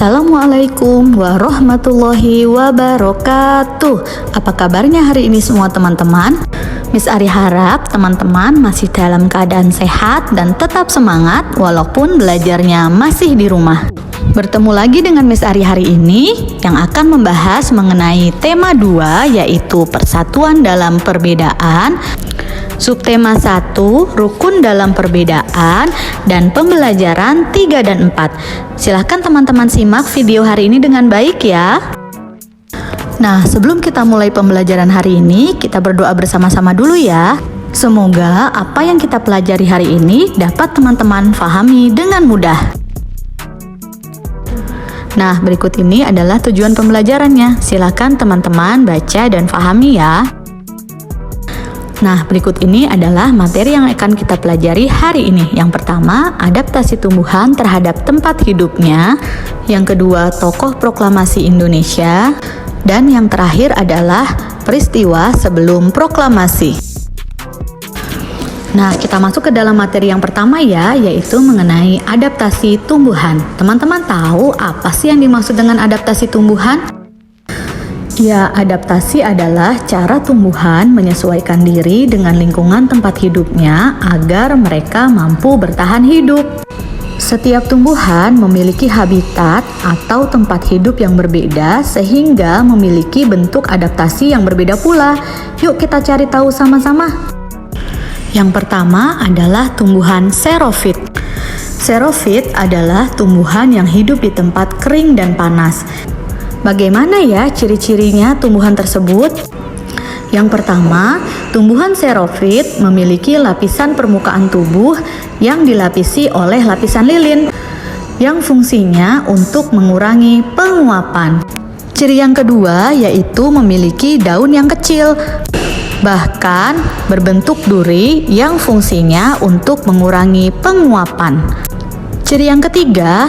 Assalamualaikum warahmatullahi wabarakatuh. Apa kabarnya hari ini semua teman-teman? Miss Ari harap teman-teman masih dalam keadaan sehat dan tetap semangat walaupun belajarnya masih di rumah. Bertemu lagi dengan Miss Ari hari ini yang akan membahas mengenai tema 2, yaitu persatuan dalam perbedaan. Subtema 1, rukun dalam perbedaan, dan pembelajaran 3 dan 4. Silahkan teman-teman simak video hari ini dengan baik ya. Nah, sebelum kita mulai pembelajaran hari ini, kita berdoa bersama-sama dulu ya. Semoga apa yang kita pelajari hari ini dapat teman-teman fahami dengan mudah. Nah, berikut ini adalah tujuan pembelajarannya. Silahkan teman-teman baca dan fahami ya. Nah, berikut ini adalah materi yang akan kita pelajari hari ini. Yang pertama, adaptasi tumbuhan terhadap tempat hidupnya. Yang kedua, tokoh proklamasi Indonesia. Dan yang terakhir adalah peristiwa sebelum proklamasi. Nah, kita masuk ke dalam materi yang pertama ya, yaitu mengenai adaptasi tumbuhan. Teman-teman tahu apa sih yang dimaksud dengan adaptasi tumbuhan? Ya, adaptasi adalah cara tumbuhan menyesuaikan diri dengan lingkungan tempat hidupnya agar mereka mampu bertahan hidup. Setiap tumbuhan memiliki habitat atau tempat hidup yang berbeda sehingga memiliki bentuk adaptasi yang berbeda pula. Yuk kita cari tahu sama-sama. Yang pertama adalah tumbuhan xerofit. Xerofit adalah tumbuhan yang hidup di tempat kering dan panas. Bagaimana ya ciri-cirinya tumbuhan tersebut? Yang pertama, tumbuhan xerofit memiliki lapisan permukaan tubuh yang dilapisi oleh lapisan lilin yang fungsinya untuk mengurangi penguapan. Ciri yang kedua yaitu memiliki daun yang kecil, bahkan berbentuk duri yang fungsinya untuk mengurangi penguapan. Ciri yang ketiga,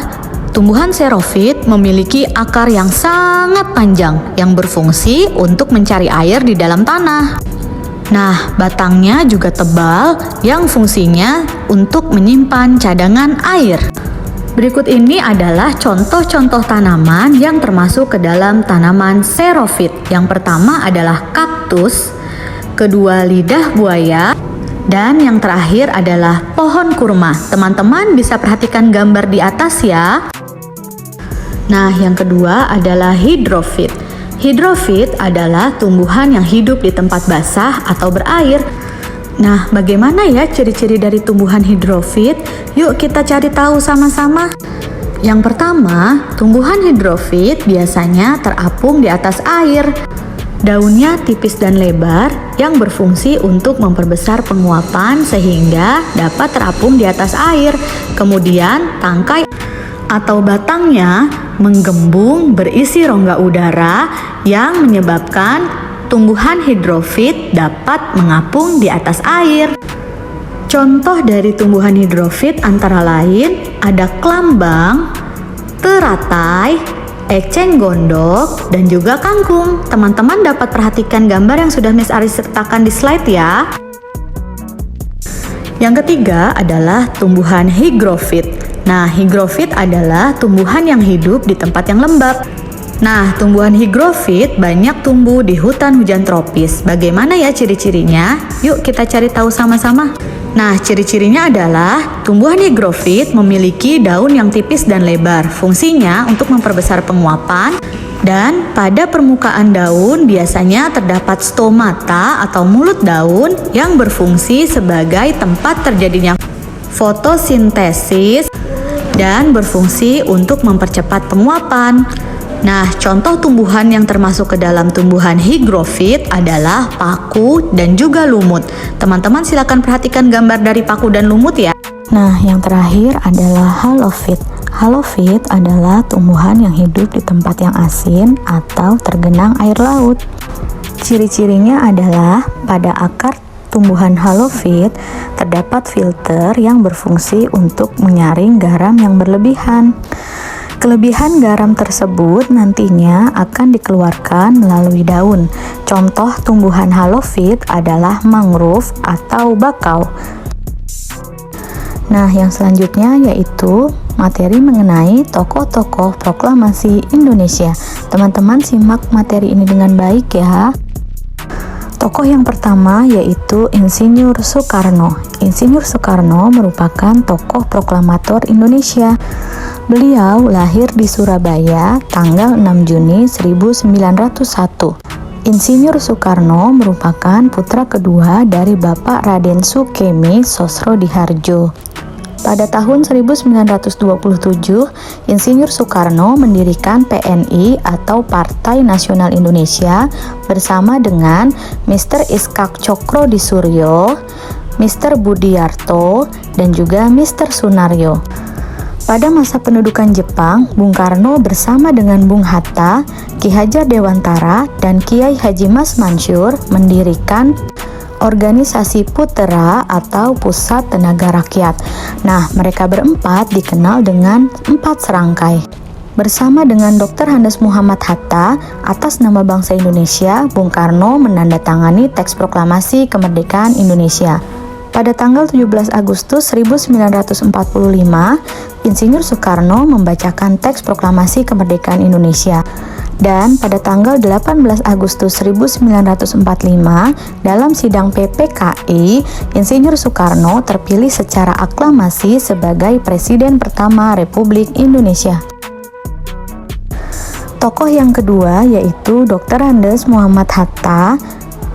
tumbuhan xerofit memiliki akar yang sangat panjang yang berfungsi untuk mencari air di dalam tanah. Nah, batangnya juga tebal yang fungsinya untuk menyimpan cadangan air. Berikut ini adalah contoh-contoh tanaman yang termasuk ke dalam tanaman xerofit. Yang pertama adalah kaktus, kedua lidah buaya, dan yang terakhir adalah pohon kurma. Teman-teman bisa perhatikan gambar di atas ya. Nah, yang kedua adalah hidrofit. Hidrofit adalah tumbuhan yang hidup di tempat basah atau berair. Nah, bagaimana ya ciri-ciri dari tumbuhan hidrofit? Yuk kita cari tahu sama-sama. Yang pertama, tumbuhan hidrofit biasanya terapung di atas air. Daunnya tipis dan lebar yang berfungsi untuk memperbesar penguapan sehingga dapat terapung di atas air. Kemudian, tangkai atau batangnya menggembung berisi rongga udara yang menyebabkan tumbuhan hidrofit dapat mengapung di atas air. Contoh dari tumbuhan hidrofit antara lain ada kelambang, teratai, eceng gondok, dan juga kangkung. Teman-teman dapat perhatikan gambar yang sudah Miss Ari sertakan di slide ya. Yang ketiga adalah tumbuhan hygrofit. Nah, hygrofit adalah tumbuhan yang hidup di tempat yang lembab. Nah, tumbuhan hygrofit banyak tumbuh di hutan hujan tropis. Bagaimana ya ciri-cirinya? Yuk kita cari tahu sama-sama. Nah, ciri-cirinya adalah tumbuhan hygrofit memiliki daun yang tipis dan lebar. Fungsinya untuk memperbesar penguapan. Dan pada permukaan daun biasanya terdapat stomata atau mulut daun yang berfungsi sebagai tempat terjadinya fotosintesis dan berfungsi untuk mempercepat penguapan. Nah, contoh tumbuhan yang termasuk ke dalam tumbuhan hygrofit adalah paku dan juga lumut. Teman-teman silakan perhatikan gambar dari paku dan lumut ya. Nah, yang terakhir adalah halofit. Halofit adalah tumbuhan yang hidup di tempat yang asin atau tergenang air laut. Ciri-cirinya adalah pada akar tumbuhan halofit terdapat filter yang berfungsi untuk menyaring garam yang berlebihan. Kelebihan garam tersebut nantinya akan dikeluarkan melalui daun. Contoh tumbuhan halofit adalah mangrove atau bakau. Nah, yang selanjutnya yaitu materi mengenai tokoh-tokoh proklamasi Indonesia. Teman-teman simak materi ini dengan baik ya. Tokoh yang pertama yaitu Insinyur Soekarno. Insinyur Soekarno merupakan tokoh proklamator Indonesia. Beliau lahir di Surabaya tanggal 6 Juni 1901. Insinyur Soekarno merupakan putra kedua dari Bapak Raden Sukemi Sosrodihardjo. Pada tahun 1927, Insinyur Soekarno mendirikan PNI atau Partai Nasional Indonesia bersama dengan Mr. Iskak Cokro-Disuryo, Mr. Budiyarto, dan juga Mr. Sunaryo. Pada masa pendudukan Jepang, Bung Karno bersama dengan Bung Hatta, Ki Hajar Dewantara, dan Kiai Haji Mas Mansur mendirikan organisasi Putera atau Pusat Tenaga Rakyat. Nah, mereka berempat dikenal dengan 4 serangkai. Bersama dengan Dr. Andes Muhammad Hatta, atas nama bangsa Indonesia, Bung Karno menandatangani teks proklamasi kemerdekaan Indonesia. Pada tanggal 17 Agustus 1945, Insinyur Soekarno membacakan teks proklamasi kemerdekaan Indonesia. Dan pada tanggal 18 Agustus 1945, dalam sidang PPKI, Insinyur Soekarno terpilih secara aklamasi sebagai Presiden pertama Republik Indonesia. Tokoh yang kedua yaitu Dr. Andes Muhammad Hatta,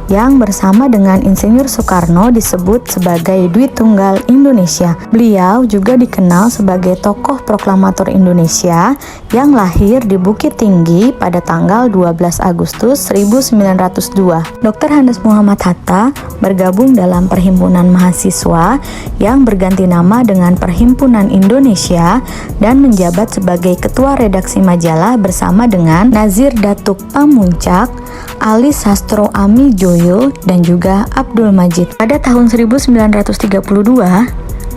yang bersama dengan Insinyur Soekarno disebut sebagai Dwi Tunggal Indonesia. Beliau juga dikenal sebagai tokoh proklamator Indonesia yang lahir di Bukit Tinggi pada tanggal 12 Agustus 1902. Dr. Andes Muhammad Hatta bergabung dalam Perhimpunan Mahasiswa yang berganti nama dengan Perhimpunan Indonesia dan menjabat sebagai Ketua Redaksi Majalah bersama dengan Nazir Datuk Pamuncak, Ali Sastro Ami Joyo, dan juga Abdul Majid. Pada tahun 1932,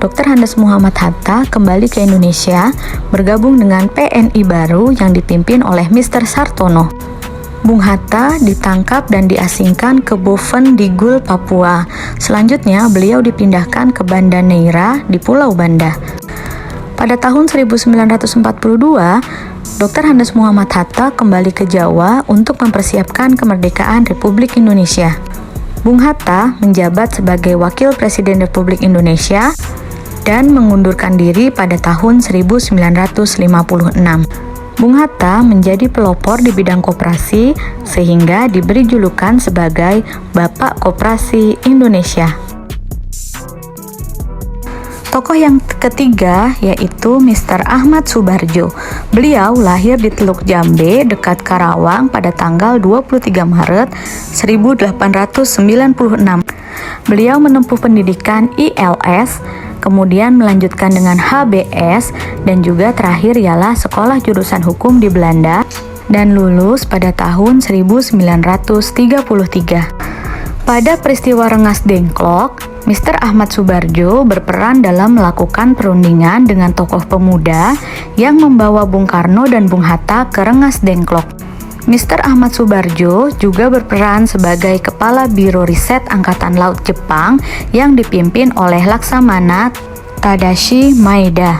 Dr. Andes Muhammad Hatta kembali ke Indonesia bergabung dengan PNI baru yang dipimpin oleh Mr. Sartono. Bung Hatta ditangkap dan diasingkan ke Boven di Gul, Papua. Selanjutnya, beliau dipindahkan ke Banda Neira di Pulau Banda. Pada tahun 1942, Dr. Andes Muhammad Hatta kembali ke Jawa untuk mempersiapkan kemerdekaan Republik Indonesia. Bung Hatta menjabat sebagai Wakil Presiden Republik Indonesia dan mengundurkan diri pada tahun 1956. Bung Hatta menjadi pelopor di bidang koperasi sehingga diberi julukan sebagai Bapak Koperasi Indonesia. Tokoh yang ketiga yaitu Mr. Ahmad Subarjo. Beliau lahir di Teluk Jambe dekat Karawang pada tanggal 23 Maret 1896. Beliau menempuh pendidikan ILS, kemudian melanjutkan dengan HBS, dan juga terakhir ialah sekolah jurusan hukum di Belanda dan lulus pada tahun 1933. Pada peristiwa Rengas Dengklok, Mr. Ahmad Subarjo berperan dalam melakukan perundingan dengan tokoh pemuda yang membawa Bung Karno dan Bung Hatta ke Rengas Dengklok. Mr. Ahmad Subarjo juga berperan sebagai Kepala Biro Riset Angkatan Laut Jepang yang dipimpin oleh Laksamana Tadashi Maeda.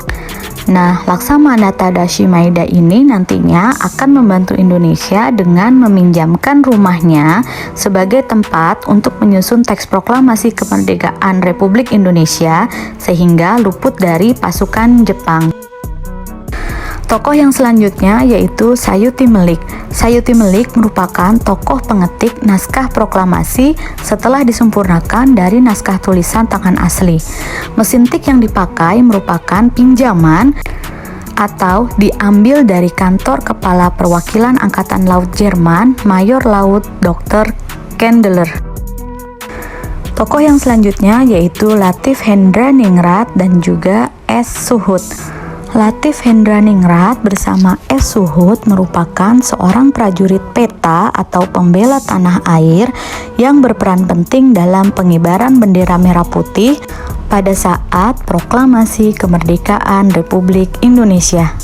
Nah, Laksamana Tadashi Maeda ini nantinya akan membantu Indonesia dengan meminjamkan rumahnya sebagai tempat untuk menyusun teks proklamasi kemerdekaan Republik Indonesia sehingga luput dari pasukan Jepang. Tokoh yang selanjutnya yaitu Sayuti Melik. Sayuti Melik merupakan tokoh pengetik naskah proklamasi setelah disempurnakan dari naskah tulisan tangan asli. Mesin tik yang dipakai merupakan pinjaman atau diambil dari kantor Kepala Perwakilan Angkatan Laut Jerman, Mayor Laut Dr. Kendler. Tokoh yang selanjutnya yaitu Latif Hendraningrat dan juga S. Suhut. Latif Hendraningrat bersama S. Suhut merupakan seorang prajurit peta atau pembela tanah air yang berperan penting dalam pengibaran bendera merah putih pada saat proklamasi kemerdekaan Republik Indonesia.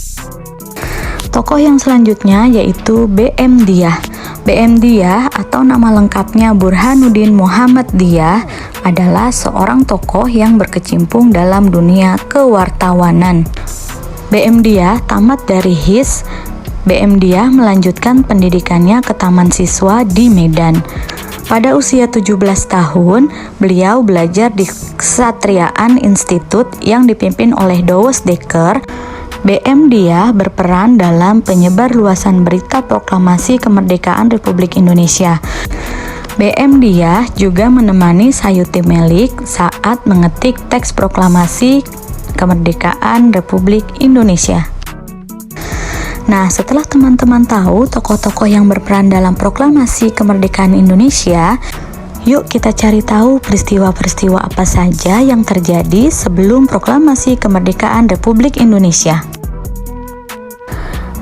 Tokoh yang selanjutnya yaitu B.M. Dyah. B.M. Dyah atau nama lengkapnya Burhanuddin Muhammad Dyah adalah seorang tokoh yang berkecimpung dalam dunia kewartawanan. BM Dia tamat dari HIS. BM Dia melanjutkan pendidikannya ke taman siswa di Medan. Pada usia 17 tahun, beliau belajar di Kesatriaan Institute yang dipimpin oleh Douwe Dekker. BM Dia berperan dalam penyebar luasan berita proklamasi kemerdekaan Republik Indonesia. BM Dia juga menemani Sayuti Melik saat mengetik teks proklamasi kemerdekaan Republik Indonesia. Nah, setelah teman-teman tahu tokoh-tokoh yang berperan dalam proklamasi kemerdekaan Indonesia, yuk kita cari tahu peristiwa-peristiwa apa saja yang terjadi sebelum proklamasi kemerdekaan Republik Indonesia.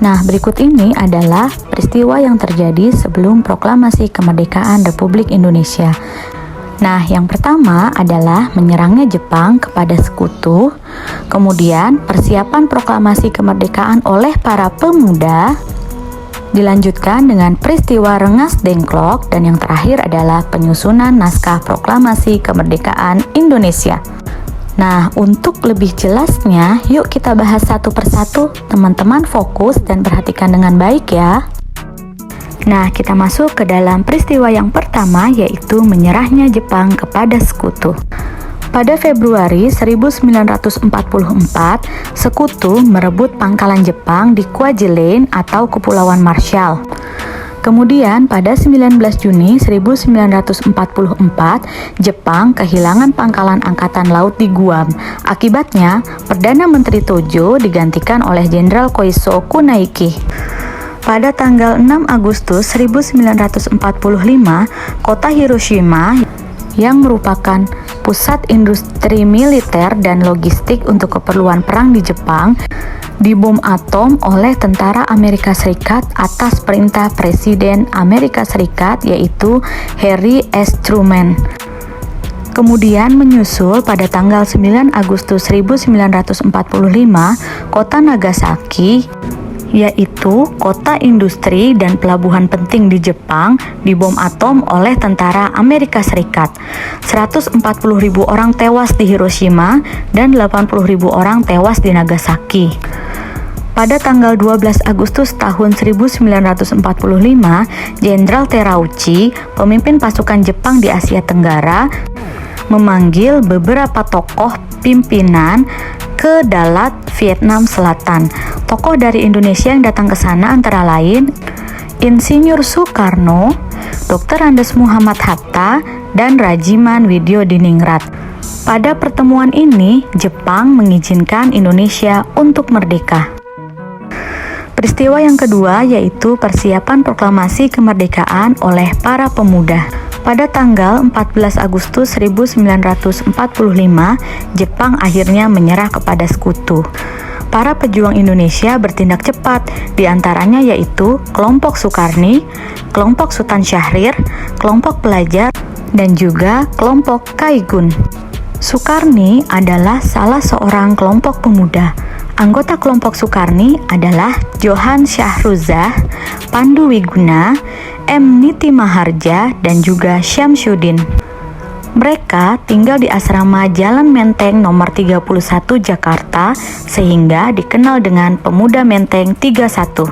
Nah, berikut ini adalah peristiwa yang terjadi sebelum proklamasi kemerdekaan Republik Indonesia. Nah, yang pertama adalah menyerangnya Jepang kepada sekutu, kemudian persiapan proklamasi kemerdekaan oleh para pemuda, dilanjutkan dengan peristiwa Rengas Dengklok, dan yang terakhir adalah penyusunan naskah proklamasi kemerdekaan Indonesia. Nah, untuk lebih jelasnya, yuk kita bahas satu persatu. Teman-teman fokus dan perhatikan dengan baik ya. Nah, kita masuk ke dalam peristiwa yang pertama, yaitu menyerahnya Jepang kepada sekutu. Pada Februari 1944, sekutu merebut pangkalan Jepang di Kwajalein atau Kepulauan Marshall. Kemudian pada 19 Juni 1944, Jepang kehilangan pangkalan angkatan laut di Guam. Akibatnya, Perdana Menteri Tojo digantikan oleh Jenderal Koiso Kunaiki. Pada tanggal 6 Agustus 1945, kota Hiroshima yang merupakan pusat industri militer dan logistik untuk keperluan perang di Jepang dibom atom oleh tentara Amerika Serikat atas perintah Presiden Amerika Serikat yaitu Harry S. Truman. Kemudian menyusul pada tanggal 9 Agustus 1945, kota Nagasaki, yaitu kota industri dan pelabuhan penting di Jepang, dibom atom oleh tentara Amerika Serikat. 140.000 orang tewas di Hiroshima dan 80.000 orang tewas di Nagasaki. Pada tanggal 12 Agustus tahun 1945, Jenderal Terauchi, pemimpin pasukan Jepang di Asia Tenggara, memanggil beberapa tokoh pimpinan ke Dalat, Vietnam Selatan. Tokoh dari Indonesia yang datang ke sana antara lain Insinyur Soekarno, Dr. Andes Muhammad Hatta, dan Rajiman Widyodiningrat. Pada pertemuan ini, Jepang mengizinkan Indonesia untuk merdeka. Peristiwa yang kedua yaitu persiapan proklamasi kemerdekaan oleh para pemuda. Pada tanggal 14 Agustus 1945, Jepang akhirnya menyerah kepada sekutu. Para pejuang Indonesia bertindak cepat, diantaranya yaitu kelompok Sukarni, kelompok Sultan Syahrir, kelompok pelajar, dan juga kelompok Kaigun. Sukarni adalah salah seorang kelompok pemuda. Anggota kelompok Sukarni adalah Johan Syahruzah, Pandu Wiguna, M. Niti Maharja, dan juga Syamsuddin. Mereka tinggal di asrama Jalan Menteng nomor 31 Jakarta sehingga dikenal dengan Pemuda Menteng 31.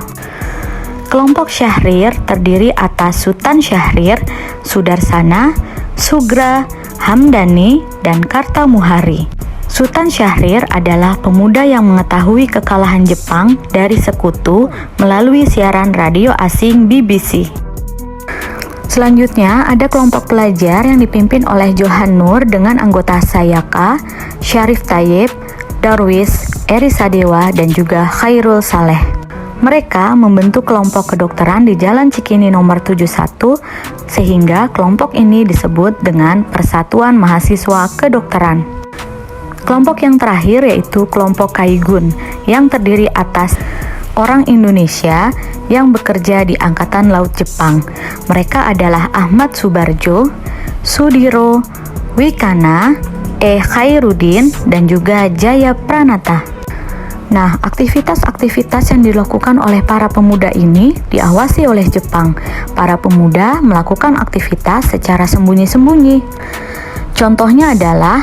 Kelompok Syahrir terdiri atas Sultan Syahrir, Sudarsana, Sugra, Hamdani, dan Kartamuhari. Sultan Syahrir adalah pemuda yang mengetahui kekalahan Jepang dari sekutu melalui siaran radio asing BBC. Selanjutnya ada kelompok pelajar yang dipimpin oleh Johan Nur dengan anggota Sayaka, Syarif Tayyib, Darwis, Eri Sadewa, dan juga Khairul Saleh. Mereka membentuk kelompok kedokteran di Jalan Cikini nomor 71 sehingga kelompok ini disebut dengan Persatuan Mahasiswa Kedokteran. Kelompok yang terakhir yaitu kelompok Kaigun yang terdiri atas orang Indonesia yang bekerja di Angkatan Laut Jepang. Mereka adalah Ahmad Subarjo, Sudiro, Wikana, E. Khairuddin, dan juga Jaya Pranata. Nah, aktivitas-aktivitas yang dilakukan oleh para pemuda ini diawasi oleh Jepang. Para pemuda melakukan aktivitas secara sembunyi-sembunyi. Contohnya adalah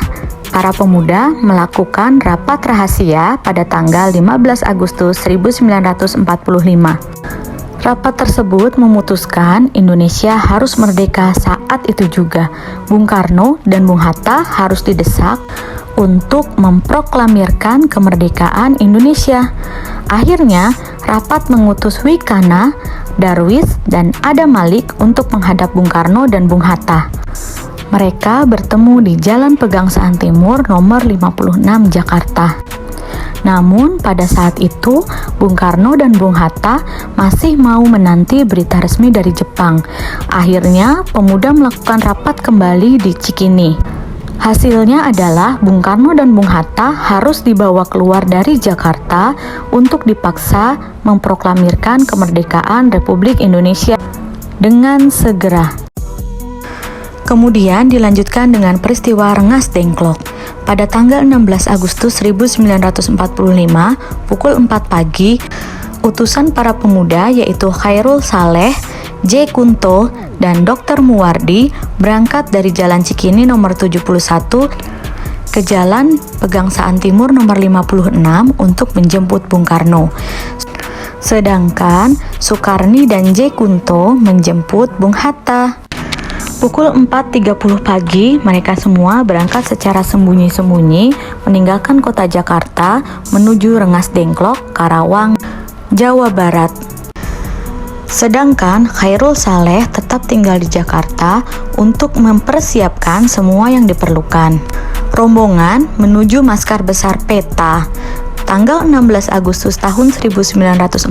Para pemuda melakukan rapat rahasia pada tanggal 15 Agustus 1945. Rapat tersebut memutuskan Indonesia harus merdeka saat itu juga. Bung Karno dan Bung Hatta harus didesak untuk memproklamirkan kemerdekaan Indonesia. Akhirnya, rapat mengutus Wikana, Darwis, dan Adam Malik untuk menghadap Bung Karno dan Bung Hatta. Mereka bertemu di Jalan Pegangsaan Timur nomor 56 Jakarta. Namun pada saat itu Bung Karno dan Bung Hatta masih mau menanti berita resmi dari Jepang. Akhirnya pemuda melakukan rapat kembali di Cikini. Hasilnya adalah Bung Karno dan Bung Hatta harus dibawa keluar dari Jakarta untuk dipaksa memproklamirkan kemerdekaan Republik Indonesia dengan segera. Kemudian dilanjutkan dengan peristiwa Rengas Dengklok. Pada tanggal 16 Agustus 1945, pukul 4 pagi, utusan para pemuda yaitu Khairul Saleh, J. Kunto, dan Dr. Muwardi berangkat dari Jalan Cikini nomor 71 ke Jalan Pegangsaan Timur nomor 56 untuk menjemput Bung Karno. Sedangkan Sukarni dan J. Kunto menjemput Bung Hatta. Pukul 4.30 pagi, mereka semua berangkat secara sembunyi-sembunyi meninggalkan kota Jakarta menuju Rengas Dengklok, Karawang, Jawa Barat. Sedangkan Khairul Saleh tetap tinggal di Jakarta untuk mempersiapkan semua yang diperlukan. Rombongan menuju Markas Besar Peta. Tanggal 16 Agustus tahun 1945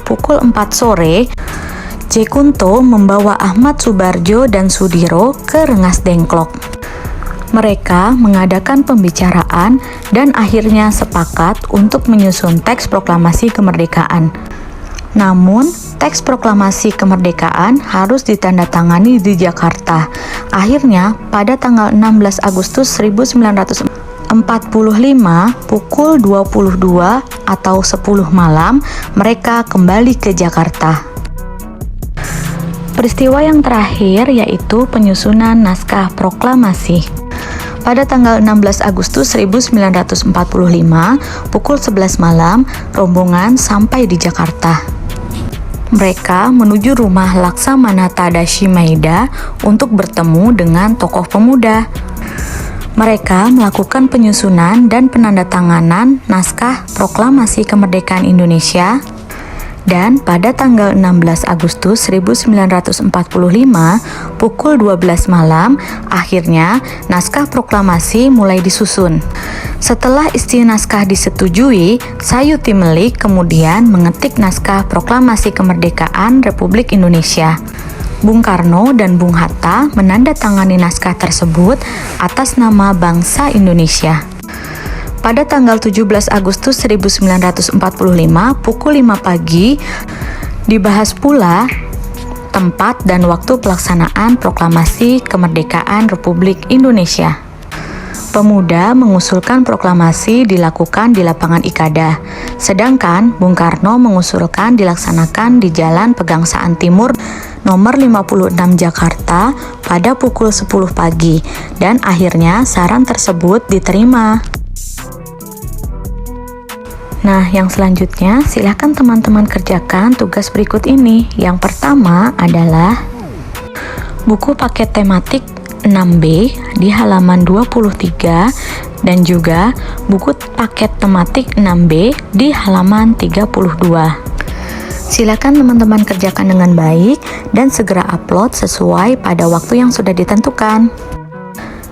pukul 4 sore, J. Kunto membawa Ahmad Subarjo dan Sudiro ke Rengas Dengklok. Mereka mengadakan pembicaraan dan akhirnya sepakat untuk menyusun teks proklamasi kemerdekaan. Namun, teks proklamasi kemerdekaan harus ditandatangani di Jakarta. Akhirnya, pada tanggal 16 Agustus 1945 pukul 22 atau 10 malam, mereka kembali ke Jakarta. Peristiwa yang terakhir yaitu penyusunan naskah proklamasi. Pada tanggal 16 Agustus 1945, pukul 11 malam, rombongan sampai di Jakarta. Mereka menuju rumah Laksamana Tadashi Maeda untuk bertemu dengan tokoh pemuda. Mereka melakukan penyusunan dan penandatanganan naskah proklamasi kemerdekaan Indonesia. Dan pada tanggal 16 Agustus 1945, pukul 12 malam, akhirnya naskah proklamasi mulai disusun. Setelah isi naskah disetujui, Sayuti Melik kemudian mengetik naskah proklamasi kemerdekaan Republik Indonesia. Bung Karno dan Bung Hatta menandatangani naskah tersebut atas nama bangsa Indonesia. Pada tanggal 17 Agustus 1945 pukul 5 pagi, dibahas pula tempat dan waktu pelaksanaan proklamasi kemerdekaan Republik Indonesia. Pemuda mengusulkan proklamasi dilakukan di lapangan Ikada, sedangkan Bung Karno mengusulkan dilaksanakan di Jalan Pegangsaan Timur nomor 56 Jakarta pada pukul 10 pagi, dan akhirnya saran tersebut diterima. Nah, yang selanjutnya silakan teman-teman kerjakan tugas berikut ini. Yang pertama adalah buku paket tematik 6B di halaman 23 dan juga buku paket tematik 6B di halaman 32. Silakan teman-teman kerjakan dengan baik dan segera upload sesuai pada waktu yang sudah ditentukan.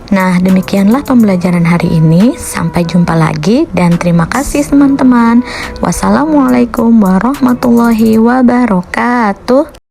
Nah, demikianlah pembelajaran hari ini. Sampai jumpa lagi dan terima kasih teman-teman. Wassalamualaikum warahmatullahi wabarakatuh.